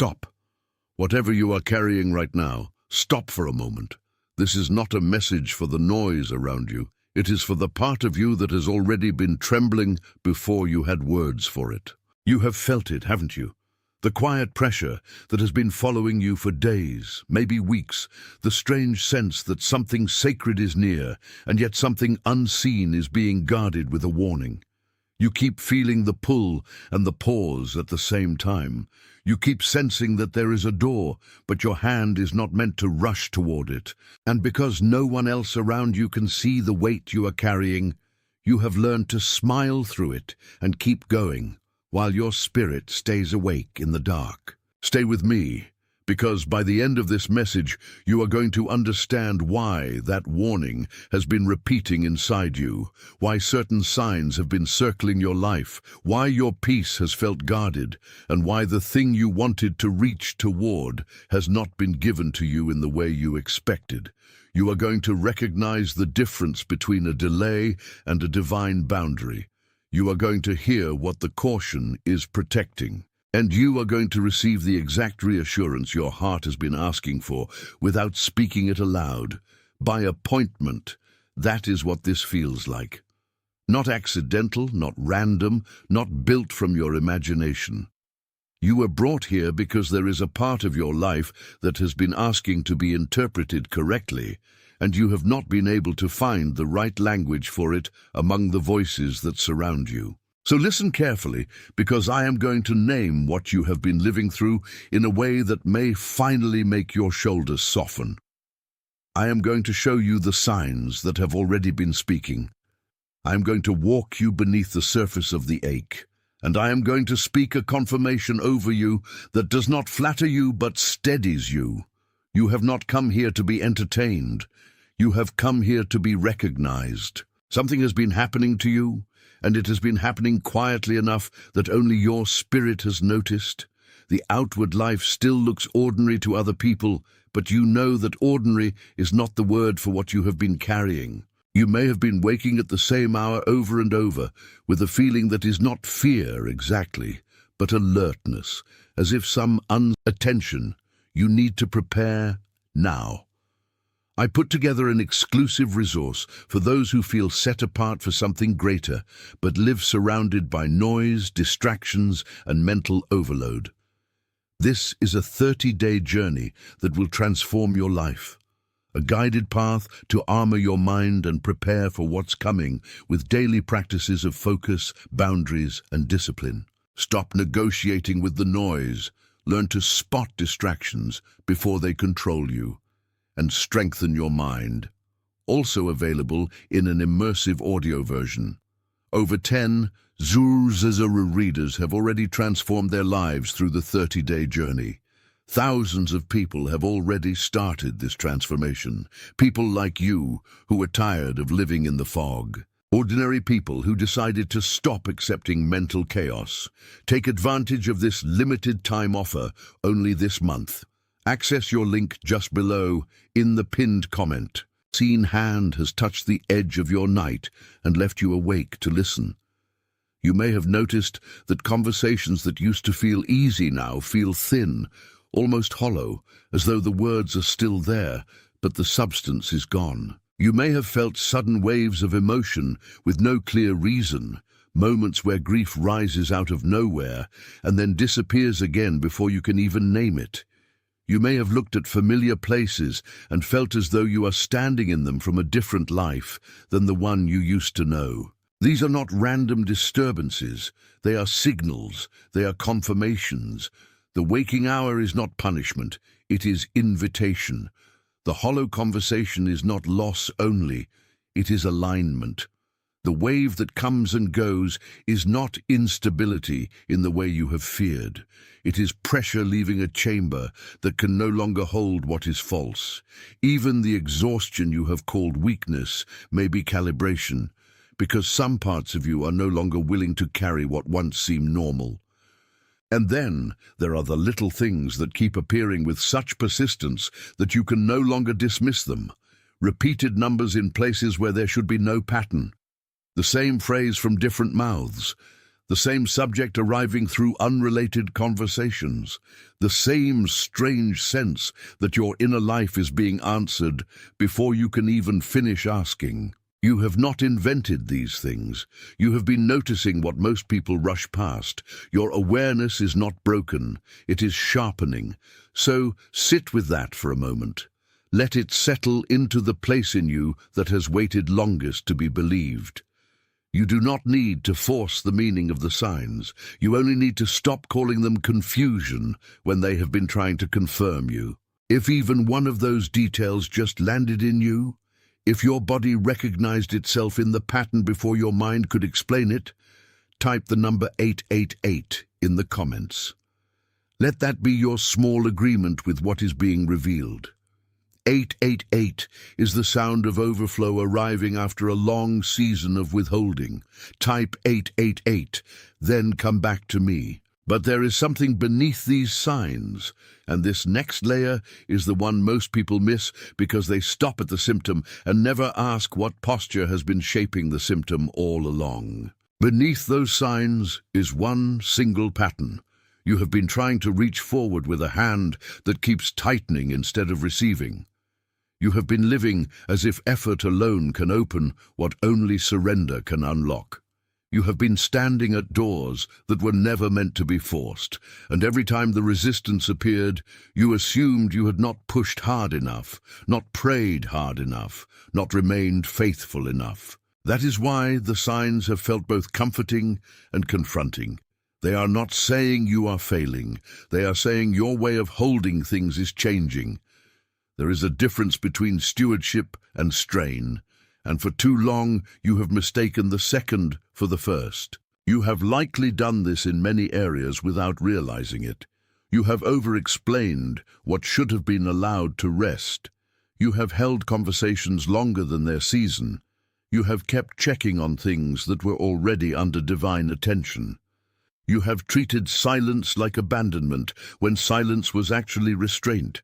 Stop. Whatever you are carrying right now, stop for a moment. This is not a message for the noise around you. It is for the part of you that has already been trembling before you had words for it. You have felt it, haven't you? The quiet pressure that has been following you for days, maybe weeks, the strange sense that something sacred is near, and yet something unseen is being guarded with a warning. You keep feeling the pull and the pause at the same time. You keep sensing that there is a door, but your hand is not meant to rush toward it. And because no one else around you can see the weight you are carrying, you have learned to smile through it and keep going, while your spirit stays awake in the dark. Stay with me, because by the end of this message, you are going to understand why that warning has been repeating inside you, why certain signs have been circling your life, why your peace has felt guarded, and why the thing you wanted to reach toward has not been given to you in the way you expected. You are going to recognize the difference between a delay and a divine boundary. You are going to hear what the caution is protecting. And you are going to receive the exact reassurance your heart has been asking for without speaking it aloud. By appointment, that is what this feels like. Not accidental, not random, not built from your imagination. You were brought here because there is a part of your life that has been asking to be interpreted correctly, and you have not been able to find the right language for it among the voices that surround you. So listen carefully, because I am going to name what you have been living through in a way that may finally make your shoulders soften. I am going to show you the signs that have already been speaking. I am going to walk you beneath the surface of the ache, and I am going to speak a confirmation over you that does not flatter you but steadies you. You have not come here to be entertained. You have come here to be recognized. Something has been happening to you, and it has been happening quietly enough that only your spirit has noticed. The outward life still looks ordinary to other people, but you know that ordinary is not the word for what you have been carrying. You may have been waking at the same hour over and over, with a feeling that is not fear exactly, but alertness, as if some attention. You need to prepare now. I put together an exclusive resource for those who feel set apart for something greater, but live surrounded by noise, distractions, and mental overload. This is a 30-day journey that will transform your life. A guided path to armor your mind and prepare for what's coming with daily practices of focus, boundaries, and discipline. Stop negotiating with the noise. Learn to spot distractions before they control you, and strengthen your mind. Also available in an immersive audio version. Over 10 Zuru readers have already transformed their lives through the 30-day journey. Thousands of people have already started this transformation. People like you who are tired of living in the fog. Ordinary people who decided to stop accepting mental chaos. Take advantage of this limited time offer only this month. Access your link just below in the pinned comment. Seen hand has touched the edge of your night and left you awake to listen. You may have noticed that conversations that used to feel easy now feel thin, almost hollow, as though the words are still there, but the substance is gone. You may have felt sudden waves of emotion with no clear reason, moments where grief rises out of nowhere and then disappears again before you can even name it. You may have looked at familiar places and felt as though you are standing in them from a different life than the one you used to know. These are not random disturbances. They are signals. They are confirmations. The waking hour is not punishment. It is invitation. The hollow conversation is not loss only. It is alignment. The wave that comes and goes is not instability in the way you have feared. It is pressure leaving a chamber that can no longer hold what is false. Even the exhaustion you have called weakness may be calibration, because some parts of you are no longer willing to carry what once seemed normal. And then there are the little things that keep appearing with such persistence that you can no longer dismiss them. Repeated numbers in places where there should be no pattern. The same phrase from different mouths. The same subject arriving through unrelated conversations. The same strange sense that your inner life is being answered before you can even finish asking. You have not invented these things. You have been noticing what most people rush past. Your awareness is not broken. It is sharpening. So sit with that for a moment. Let it settle into the place in you that has waited longest to be believed. You do not need to force the meaning of the signs. You only need to stop calling them confusion when they have been trying to confirm you. If even one of those details just landed in you, if your body recognized itself in the pattern before your mind could explain it, type the number 888 in the comments. Let that be your small agreement with what is being revealed. 888 is the sound of overflow arriving after a long season of withholding. Type 888, then come back to me. But there is something beneath these signs, and this next layer is the one most people miss because they stop at the symptom and never ask what posture has been shaping the symptom all along. Beneath those signs is one single pattern. You have been trying to reach forward with a hand that keeps tightening instead of receiving. You have been living as if effort alone can open what only surrender can unlock. You have been standing at doors that were never meant to be forced, and every time the resistance appeared, you assumed you had not pushed hard enough, not prayed hard enough, not remained faithful enough. That is why the signs have felt both comforting and confronting. They are not saying you are failing. They are saying your way of holding things is changing. There is a difference between stewardship and strain, and for too long you have mistaken the second for the first. You have likely done this in many areas without realizing it. You have over-explained what should have been allowed to rest. You have held conversations longer than their season. You have kept checking on things that were already under divine attention. You have treated silence like abandonment when silence was actually restraint.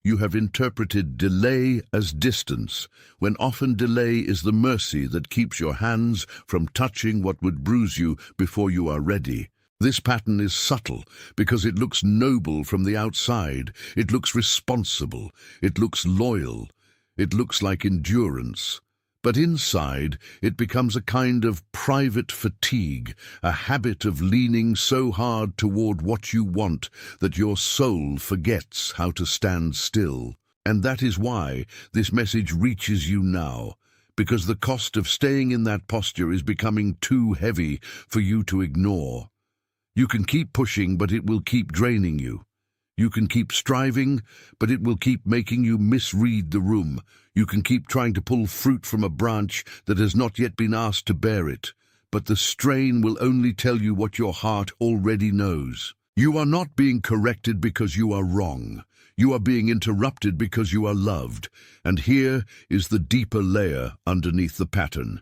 You have interpreted delay as distance, when often delay is the mercy that keeps your hands from touching what would bruise you before you are ready. This pattern is subtle because it looks noble from the outside. It looks responsible. It looks loyal. It looks like endurance. But inside, it becomes a kind of private fatigue, a habit of leaning so hard toward what you want that your soul forgets how to stand still. And that is why this message reaches you now, because the cost of staying in that posture is becoming too heavy for you to ignore. You can keep pushing, but it will keep draining you. You can keep striving, but it will keep making you misread the room. You can keep trying to pull fruit from a branch that has not yet been asked to bear it, but the strain will only tell you what your heart already knows. You are not being corrected because you are wrong. You are being interrupted because you are loved, and here is the deeper layer underneath the pattern.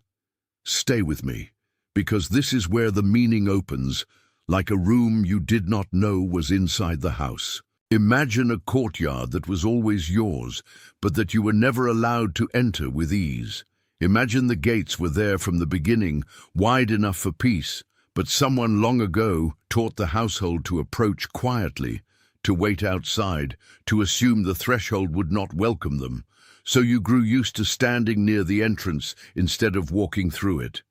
Stay with me, because this is where the meaning opens, like a room you did not know was inside the house. Imagine a courtyard that was always yours, but that you were never allowed to enter with ease. Imagine the gates were there from the beginning, wide enough for peace, but someone long ago taught the household to approach quietly, to wait outside, to assume the threshold would not welcome them. So you grew used to standing near the entrance instead of walking through it.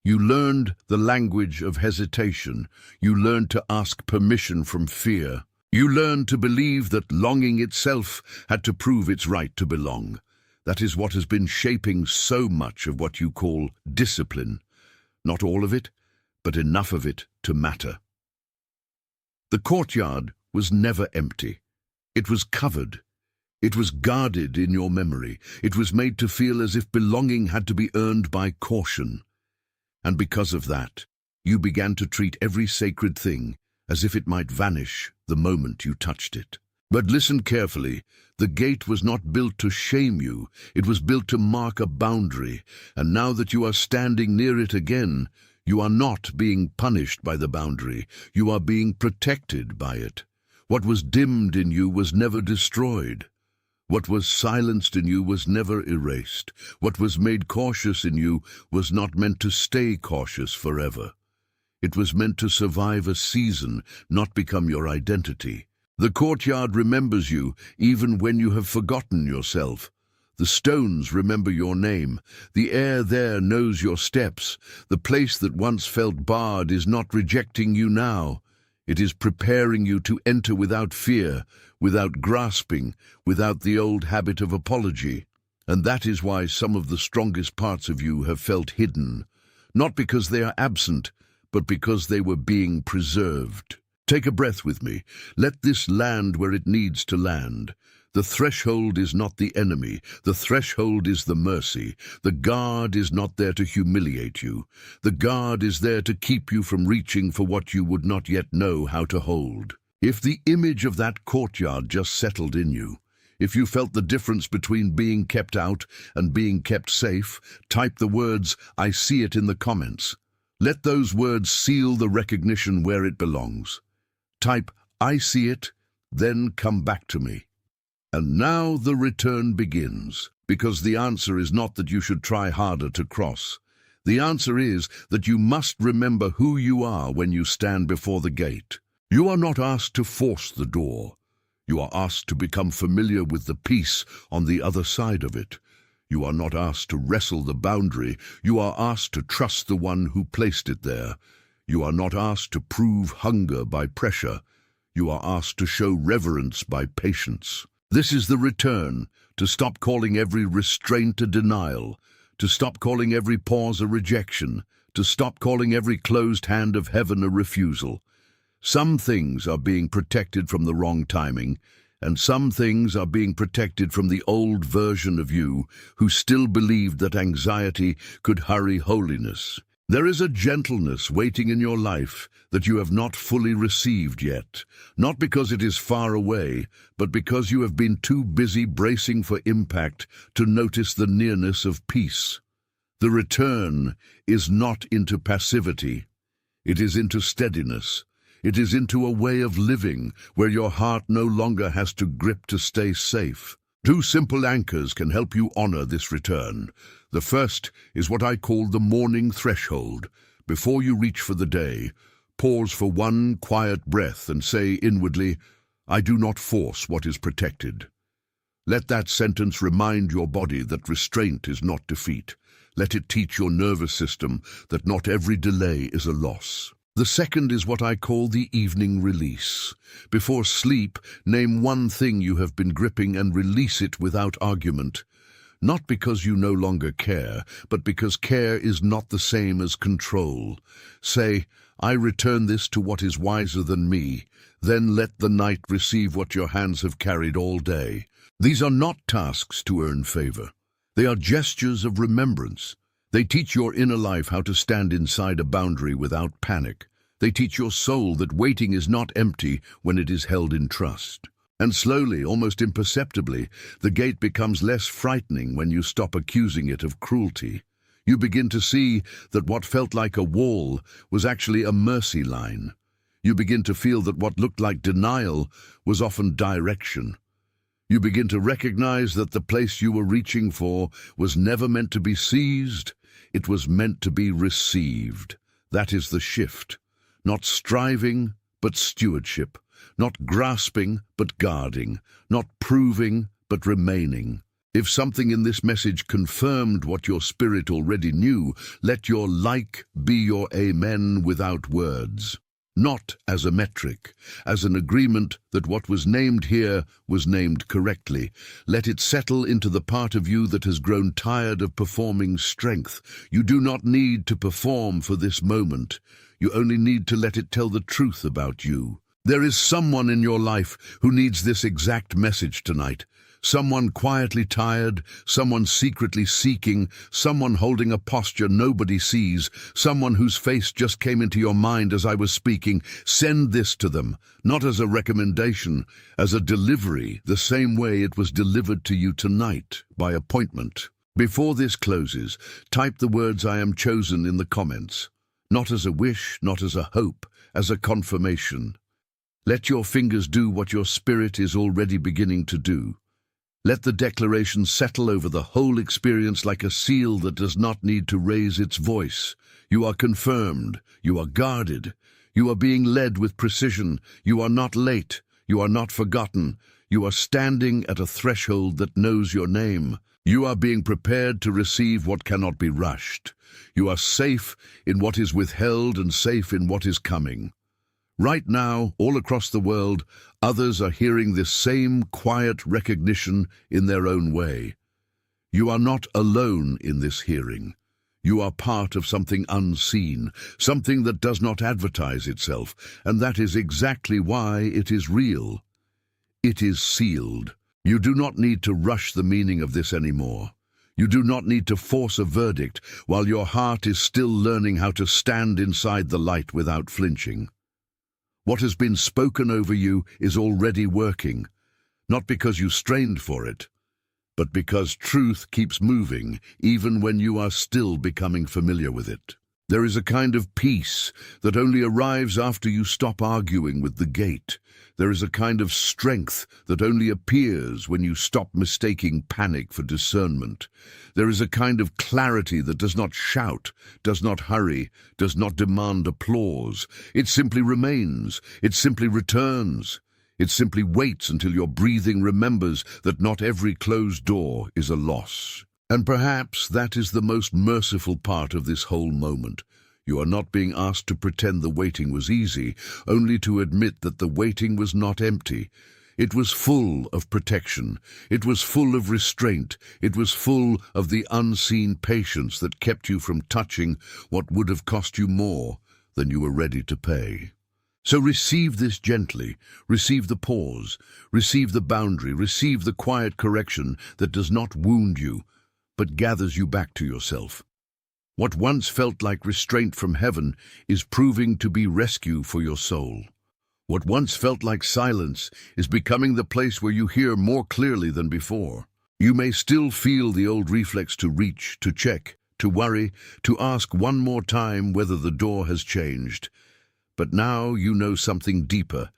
You learned the language of hesitation. You learned to ask permission from fear. You learned to believe that longing itself had to prove its right to belong. That is what has been shaping so much of what you call discipline. Not all of it, but enough of it to matter. The courtyard was never empty. It was covered. It was guarded in your memory. It was made to feel as if belonging had to be earned by caution. And because of that, you began to treat every sacred thing as if it might vanish the moment you touched it. But listen carefully. The gate was not built to shame you. It was built to mark a boundary. And now that you are standing near it again, you are not being punished by the boundary. You are being protected by it. What was dimmed in you was never destroyed. What was silenced in you was never erased. What was made cautious in you was not meant to stay cautious forever. It was meant to survive a season, not become your identity. The courtyard remembers you even when you have forgotten yourself. The stones remember your name. The air there knows your steps. The place that once felt barred is not rejecting you now. It is preparing you to enter without fear, without grasping, without the old habit of apology. And that is why some of the strongest parts of you have felt hidden, not because they are absent, but because they were being preserved. Take a breath with me. Let this land where it needs to land. The threshold is not the enemy. The threshold is the mercy. The guard is not there to humiliate you. The guard is there to keep you from reaching for what you would not yet know how to hold. If the image of that courtyard just settled in you, if you felt the difference between being kept out and being kept safe, type the words, "I see it," in the comments. Let those words seal the recognition where it belongs. Type, "I see it," then come back to me. And now the return begins, because the answer is not that you should try harder to cross. The answer is that you must remember who you are when you stand before the gate. You are not asked to force the door. You are asked to become familiar with the peace on the other side of it. You are not asked to wrestle the boundary. You are asked to trust the one who placed it there. You are not asked to prove hunger by pressure. You are asked to show reverence by patience. This is the return, to stop calling every restraint a denial, to stop calling every pause a rejection, to stop calling every closed hand of heaven a refusal. Some things are being protected from the wrong timing, and some things are being protected from the old version of you who still believed that anxiety could hurry holiness. There is a gentleness waiting in your life that you have not fully received yet, not because it is far away, but because you have been too busy bracing for impact to notice the nearness of peace. The return is not into passivity. It is into steadiness. It is into a way of living where your heart no longer has to grip to stay safe. 2 simple anchors can help you honor this return. The first is what I call the morning threshold. Before you reach for the day, pause for one quiet breath and say inwardly, "I do not force what is protected." Let that sentence remind your body that restraint is not defeat. Let it teach your nervous system that not every delay is a loss. The second is what I call the evening release. Before sleep, name one thing you have been gripping and release it without argument. Not because you no longer care, but because care is not the same as control. Say, "I return this to what is wiser than me." Then let the night receive what your hands have carried all day. These are not tasks to earn favor. They are gestures of remembrance. They teach your inner life how to stand inside a boundary without panic. They teach your soul that waiting is not empty when it is held in trust. And slowly, almost imperceptibly, the gate becomes less frightening when you stop accusing it of cruelty. You begin to see that what felt like a wall was actually a mercy line. You begin to feel that what looked like denial was often direction. You begin to recognize that the place you were reaching for was never meant to be seized. It was meant to be received. That is the shift. Not striving, but stewardship. Not grasping, but guarding. Not proving, but remaining. If something in this message confirmed what your spirit already knew, let your like be your amen without words. Not as a metric, as an agreement that what was named here was named correctly. Let it settle into the part of you that has grown tired of performing strength. You do not need to perform for this moment. You only need to let it tell the truth about you. There is someone in your life who needs this exact message tonight. Someone quietly tired, someone secretly seeking, someone holding a posture nobody sees, someone whose face just came into your mind as I was speaking. Send this to them, not as a recommendation, as a delivery, the same way it was delivered to you tonight, by appointment. Before this closes, type the words "I am chosen" in the comments. Not as a wish, not as a hope, as a confirmation. Let your fingers do what your spirit is already beginning to do. Let the declaration settle over the whole experience like a seal that does not need to raise its voice. You are confirmed. You are guarded. You are being led with precision. You are not late. You are not forgotten. You are standing at a threshold that knows your name. You are being prepared to receive what cannot be rushed. You are safe in what is withheld and safe in what is coming. Right now, all across the world, others are hearing this same quiet recognition in their own way. You are not alone in this hearing. You are part of something unseen, something that does not advertise itself, and that is exactly why it is real. It is sealed. You do not need to rush the meaning of this anymore. You do not need to force a verdict while your heart is still learning how to stand inside the light without flinching. What has been spoken over you is already working, not because you strained for it, but because truth keeps moving even when you are still becoming familiar with it. There is a kind of peace that only arrives after you stop arguing with the gate. There is a kind of strength that only appears when you stop mistaking panic for discernment. There is a kind of clarity that does not shout, does not hurry, does not demand applause. It simply remains. It simply returns. It simply waits until your breathing remembers that not every closed door is a loss. And perhaps that is the most merciful part of this whole moment. You are not being asked to pretend the waiting was easy, only to admit that the waiting was not empty. It was full of protection. It was full of restraint. It was full of the unseen patience that kept you from touching what would have cost you more than you were ready to pay. So receive this gently. Receive the pause. Receive the boundary. Receive the quiet correction that does not wound you, but gathers you back to yourself. What once felt like restraint from heaven is proving to be rescue for your soul. What once felt like silence is becoming the place where you hear more clearly than before. You may still feel the old reflex to reach, to check, to worry, to ask one more time whether the door has changed. But now you know something deeper.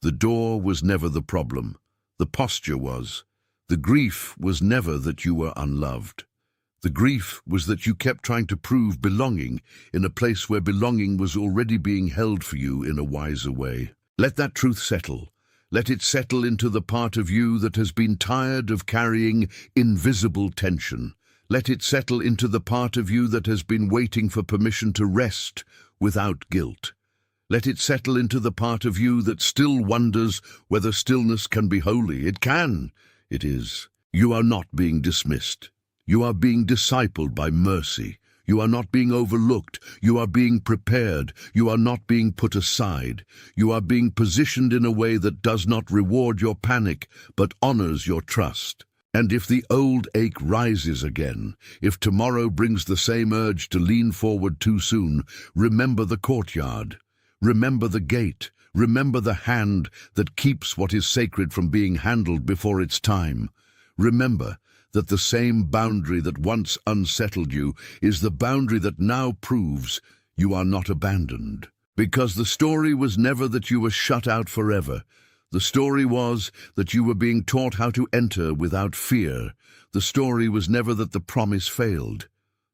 The door was never the problem. The posture was. The grief was never that you were unloved. The grief was that you kept trying to prove belonging in a place where belonging was already being held for you in a wiser way. Let that truth settle. Let it settle into the part of you that has been tired of carrying invisible tension. Let it settle into the part of you that has been waiting for permission to rest without guilt. Let it settle into the part of you that still wonders whether stillness can be holy. It can. It is. You are not being dismissed. You are being discipled by mercy. You are not being overlooked. You are being prepared. You are not being put aside. You are being positioned in a way that does not reward your panic, but honors your trust. And if the old ache rises again, if tomorrow brings the same urge to lean forward too soon, remember the courtyard. Remember the gate. Remember the hand that keeps what is sacred from being handled before its time. Remember that the same boundary that once unsettled you is the boundary that now proves you are not abandoned. Because the story was never that you were shut out forever. The story was that you were being taught how to enter without fear. The story was never that the promise failed.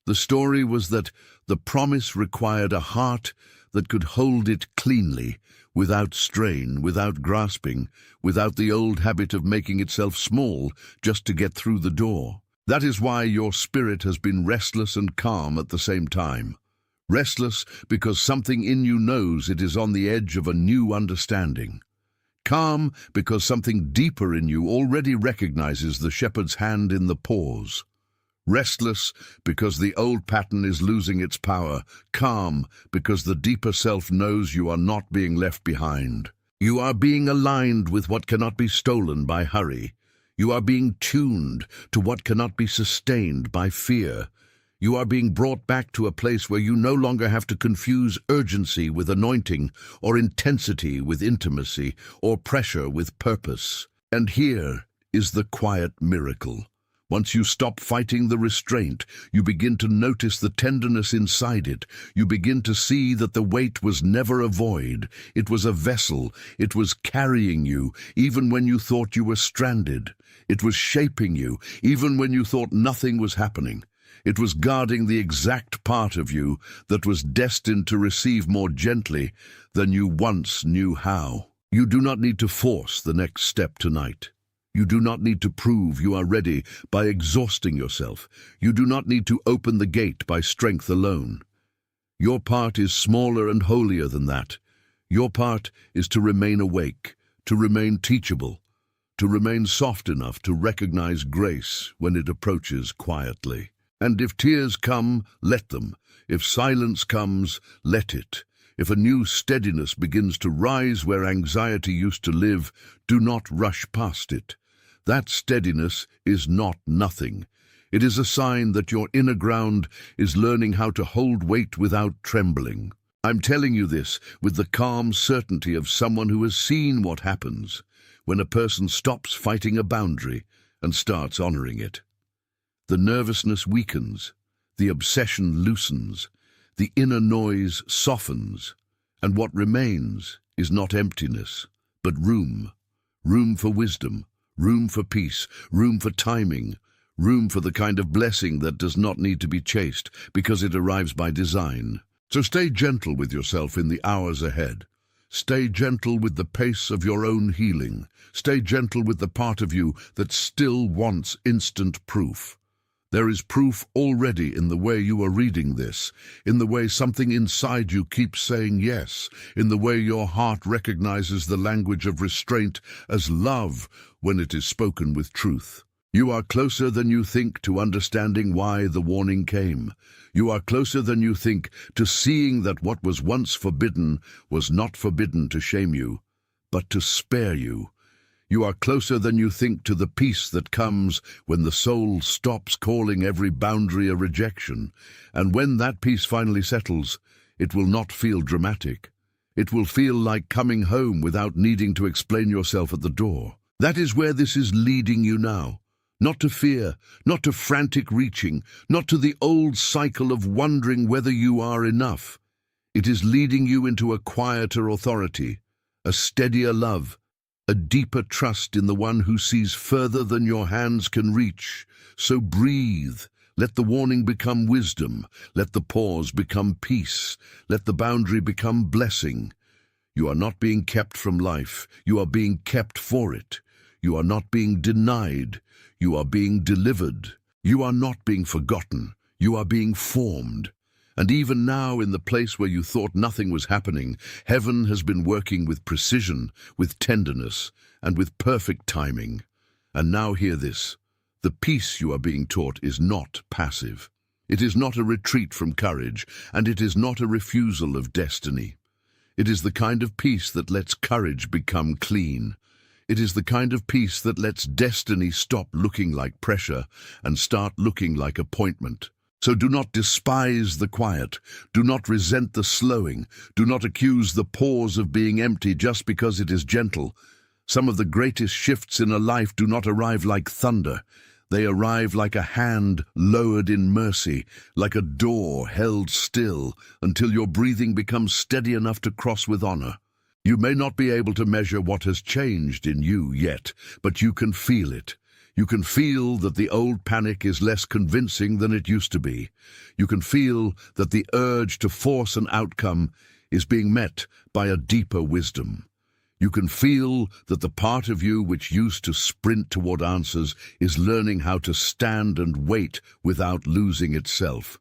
The story was that the promise required a heart that could hold it cleanly, without strain, without grasping, without the old habit of making itself small just to get through the door. That is why your spirit has been restless and calm at the same time. Restless because something in you knows it is on the edge of a new understanding. Calm because something deeper in you already recognizes the shepherd's hand in the pause. Restless because the old pattern is losing its power. Calm because the deeper self knows you are not being left behind. You are being aligned with what cannot be stolen by hurry. You are being tuned to what cannot be sustained by fear. You are being brought back to a place where you no longer have to confuse urgency with anointing, or intensity with intimacy, or pressure with purpose. And here is the quiet miracle. Once you stop fighting the restraint, you begin to notice the tenderness inside it. You begin to see that the weight was never a void. It was a vessel. It was carrying you, even when you thought you were stranded. It was shaping you, even when you thought nothing was happening. It was guarding the exact part of you that was destined to receive more gently than you once knew how. You do not need to force the next step tonight. You do not need to prove you are ready by exhausting yourself. You do not need to open the gate by strength alone. Your part is smaller and holier than that. Your part is to remain awake, to remain teachable, to remain soft enough to recognize grace when it approaches quietly. And if tears come, let them. If silence comes, let it. If a new steadiness begins to rise where anxiety used to live, do not rush past it. That steadiness is not nothing. It is a sign that your inner ground is learning how to hold weight without trembling. I'm telling you this with the calm certainty of someone who has seen what happens when a person stops fighting a boundary and starts honoring it. The nervousness weakens, the obsession loosens, the inner noise softens, and what remains is not emptiness, but room. Room for wisdom, room for peace, room for timing, room for the kind of blessing that does not need to be chased because it arrives by design. So stay gentle with yourself in the hours ahead. Stay gentle with the pace of your own healing. Stay gentle with the part of you that still wants instant proof. There is proof already in the way you are reading this, in the way something inside you keeps saying yes, in the way your heart recognizes the language of restraint as love when it is spoken with truth. You are closer than you think to understanding why the warning came. You are closer than you think to seeing that what was once forbidden was not forbidden to shame you, but to spare you. You are closer than you think to the peace that comes when the soul stops calling every boundary a rejection. And when that peace finally settles, it will not feel dramatic. It will feel like coming home without needing to explain yourself at the door. That is where this is leading you now. Not to fear, not to frantic reaching, not to the old cycle of wondering whether you are enough. It is leading you into a quieter authority, a steadier love, a deeper trust in the one who sees further than your hands can reach. So breathe. Let the warning become wisdom. Let the pause become peace. Let the boundary become blessing. You are not being kept from life. You are being kept for it. You are not being denied. You are being delivered. You are not being forgotten. You are being formed. And even now, in the place where you thought nothing was happening, heaven has been working with precision, with tenderness, and with perfect timing. And now hear this. The peace you are being taught is not passive. It is not a retreat from courage, and it is not a refusal of destiny. It is the kind of peace that lets courage become clean. It is the kind of peace that lets destiny stop looking like pressure and start looking like appointment. So do not despise the quiet. Do not resent the slowing. Do not accuse the pause of being empty just because it is gentle. Some of the greatest shifts in a life do not arrive like thunder. They arrive like a hand lowered in mercy, like a door held still until your breathing becomes steady enough to cross with honor. You may not be able to measure what has changed in you yet, but you can feel it. You can feel that the old panic is less convincing than it used to be. You can feel that the urge to force an outcome is being met by a deeper wisdom. You can feel that the part of you which used to sprint toward answers is learning how to stand and wait without losing itself.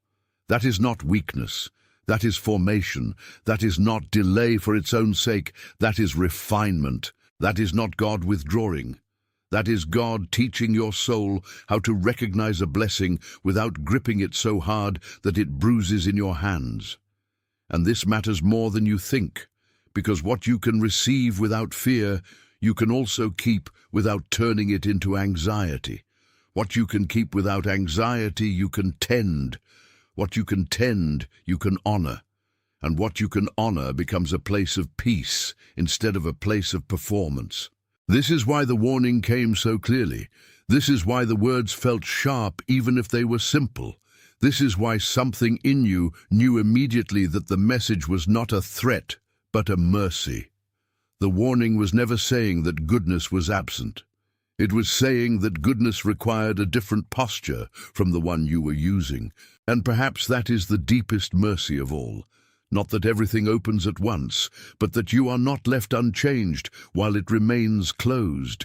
That is not weakness. That is formation. That is not delay for its own sake. That is refinement. That is not God withdrawing. That is God teaching your soul how to recognize a blessing without gripping it so hard that it bruises in your hands. And this matters more than you think, because what you can receive without fear, you can also keep without turning it into anxiety. What you can keep without anxiety, you can tend. What you can tend, you can honor. And what you can honor becomes a place of peace instead of a place of performance. This is why the warning came so clearly. This is why the words felt sharp even if they were simple. This is why something in you knew immediately that the message was not a threat, but a mercy. The warning was never saying that goodness was absent. It was saying that goodness required a different posture from the one you were using. And perhaps that is the deepest mercy of all. Not that everything opens at once, but that you are not left unchanged while it remains closed.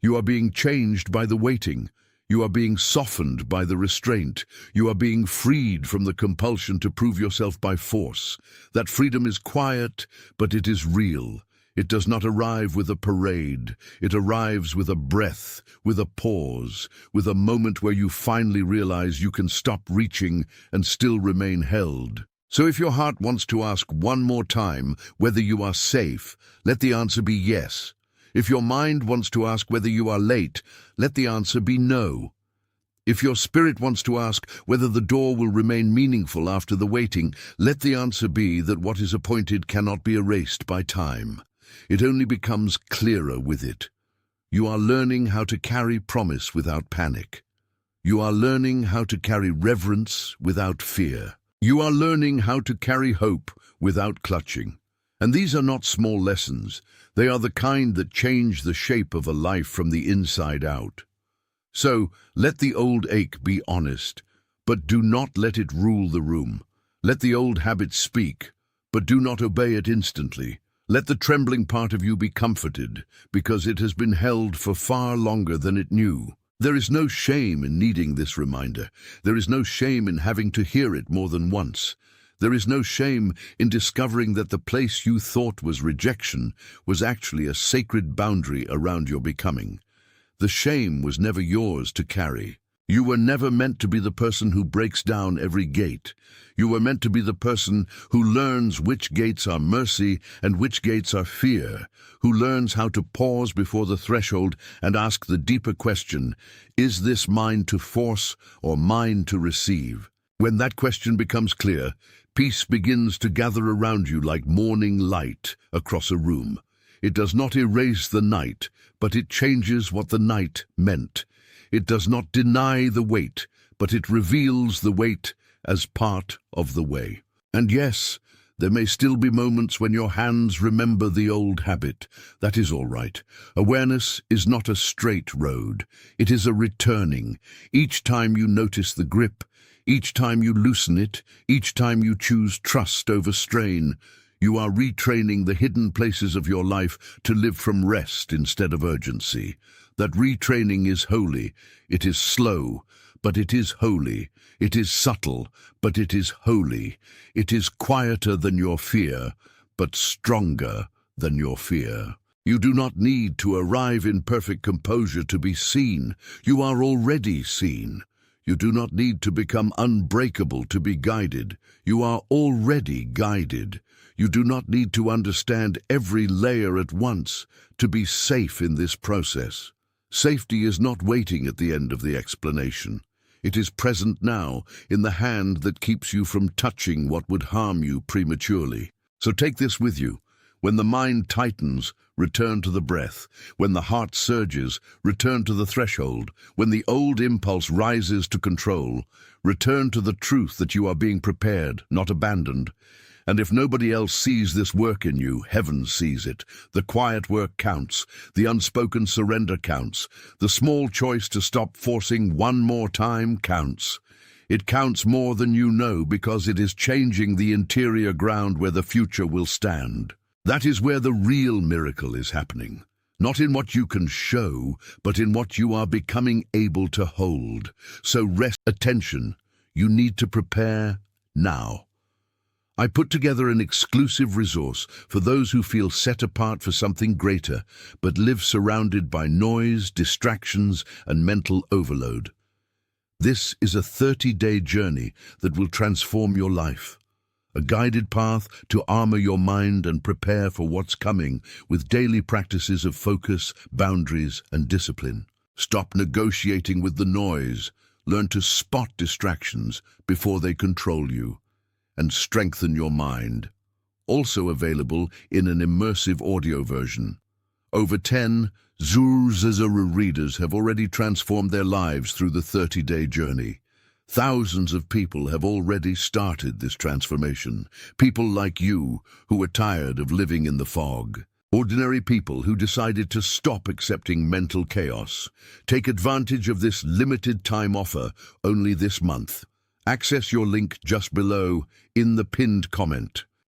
You are being changed by the waiting. You are being softened by the restraint. You are being freed from the compulsion to prove yourself by force. That freedom is quiet, but it is real. It does not arrive with a parade. It arrives with a breath, with a pause, with a moment where you finally realize you can stop reaching and still remain held. So if your heart wants to ask one more time whether you are safe, let the answer be yes. If your mind wants to ask whether you are late, let the answer be no. If your spirit wants to ask whether the door will remain meaningful after the waiting, let the answer be that what is appointed cannot be erased by time. It only becomes clearer with it. You are learning how to carry promise without panic. You are learning how to carry reverence without fear. You are learning how to carry hope without clutching. And these are not small lessons. They are the kind that change the shape of a life from the inside out. So, let the old ache be honest, but do not let it rule the room. Let the old habit speak, but do not obey it instantly. Let the trembling part of you be comforted, because it has been held for far longer than it knew. There is no shame in needing this reminder. There is no shame in having to hear it more than once. There is no shame in discovering that the place you thought was rejection was actually a sacred boundary around your becoming. The shame was never yours to carry. You were never meant to be the person who breaks down every gate. You were meant to be the person who learns which gates are mercy and which gates are fear, who learns how to pause before the threshold and ask the deeper question, is this mine to force or mine to receive? When that question becomes clear, peace begins to gather around you like morning light across a room. It does not erase the night, but it changes what the night meant. It does not deny the weight, but it reveals the weight as part of the way. And yes, there may still be moments when your hands remember the old habit. That is all right. Awareness is not a straight road. It is a returning. Each time you notice the grip, each time you loosen it, each time you choose trust over strain, you are retraining the hidden places of your life to live from rest instead of urgency. That retraining is holy. It is slow, but it is holy. It is subtle, but it is holy. It is quieter than your fear, but stronger than your fear. You do not need to arrive in perfect composure to be seen. You are already seen. You do not need to become unbreakable to be guided. You are already guided. You do not need to understand every layer at once to be safe in this process. Safety is not waiting at the end of the explanation. It is present now in the hand that keeps you from touching what would harm you prematurely. So take this with you. When the mind tightens, return to the breath. When the heart surges, return to the threshold. When the old impulse rises to control, return to the truth that you are being prepared, not abandoned. And if nobody else sees this work in you, heaven sees it. The quiet work counts. The unspoken surrender counts. The small choice to stop forcing one more time counts. It counts more than you know because it is changing the interior ground where the future will stand. That is where the real miracle is happening. Not in what you can show, but in what you are becoming able to hold. So rest attention. You need to prepare now. I put together an exclusive resource for those who feel set apart for something greater, but live surrounded by noise, distractions, and mental overload. This is a 30-day journey that will transform your life. A guided path to armor your mind and prepare for what's coming with daily practices of focus, boundaries, and discipline. Stop negotiating with the noise. Learn to spot distractions before they control you. And strengthen your mind. Also available in an immersive audio version. Over 10 Zuru readers have already transformed their lives through the 30-day journey. Thousands of people have already started this transformation. People like you who are tired of living in the fog. Ordinary people who decided to stop accepting mental chaos. Take advantage of this limited time offer only this month. Access your link just below in the pinned comment.